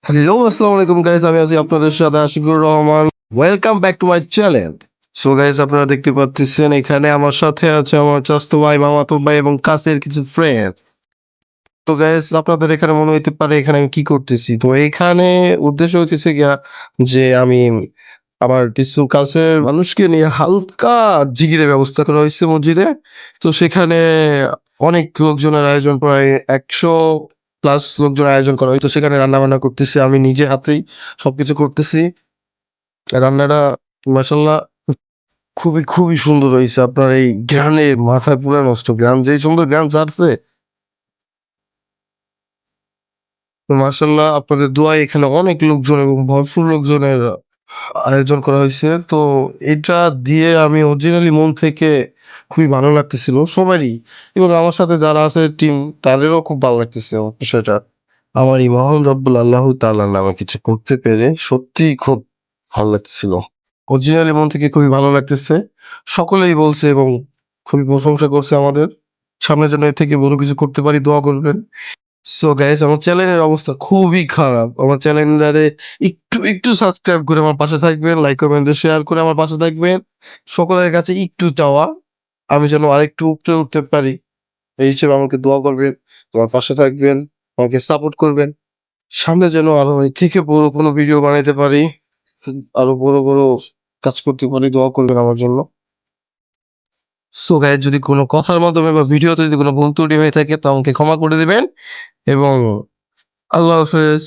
Hello, আসসালামু আলাইকুম guys. আমি আছি আপনাদের সাথে Ashikur Rahman. Welcome back to my channel. So guys, আপনারা দেখতে পাচ্ছেন এখানে আমার সাথে আছে আমার চাচাতো ভাই, মামাতো ভাই এবং কাছের কিছু ফ্রেন্ড। তো গাইস, আপনাদের এখানে মনে হইতে পারে এখানে আমি কি করতেছি। তো এখানে উদ্দেশ্য হইতেছে গিয়া যে আমি আমার কিছু কাছের মানুষকে নিয়ে হালকা জিগিরের ব্যবস্থা করা হয়েছে মসজিদে। তো সেখানে অনেক লোকজনের আয়োজন, প্রায় ১০০ প্লাস লোকজনের আয়োজন করা হয়েছে। তো সেখানে রান্না-বান্না করতেছি। আমি নিজে হাতেই সবকিছু করতেছি। রান্নাটা মাশাআল্লাহ খুবই সুন্দর হইছে। আপনার এই ঘ্রাণে মাথা পুরা নষ্ট। ঘ্রাণ যেই সুন্দর ঘ্রাণ ছাড়ছে, তো মাশাআল্লাহ আপনাদের দোয়ায় এখানে অনেক লোকজন এবং ভরপুর লোকজনের আয়োজন করা হয়েছে। তো এটা দিয়ে আমি অরিজিনালি মন থেকে খুবই ভালো লাগতেছিল সবারই, এবং আমার সাথে যারা আছে টিম, তাদেরও খুব ভালো লাগতেছে বিষয়টা। আমার এই মহান রব্বুল আল্লাহ তাআলার নামে কিছু করতে পেরে সত্যিই খুব ভালো লাগতেছিল। অরিজিনালি মন থেকে খুবই ভালো লাগতেছে। সকলেই বলছে এবং খুবই প্রশংসা করছে আমাদের। সামনে যেন এর থেকে বড় কিছু করতে পারি, দোয়া করবেন। সো গাইস, আমার চ্যানেলের অবস্থা খুবই খারাপ। আমার চ্যানেলটারে একটু সাবস্ক্রাইব করে আমার পাশে থাকবেন, লাইক কমেন্ট শেয়ার করে আমার পাশে থাকবেন। সকলের কাছে একটু চাওয়া, আমি যেন আরেকটু উপরে উঠতে পারি। এই হিসেবে আমাকে দোয়া করবেন, আমার পাশে থাকবেন, আমাকে সাপোর্ট করবেন। সামনে যেন আরো এর থেকে বড় কোনো ভিডিও বানাইতে পারি, আরো বড় কাজ করতে পারি, দোয়া করবেন আমার জন্য। সো গাইস, যদি কোনো কথার মাধ্যমে বা ভিডিওতে যদি কোনো ভুল ত্রুটি হয়ে থাকে তো আমাকে ক্ষমা করে দিবেন, এবং আল্লাহ হাফেজ।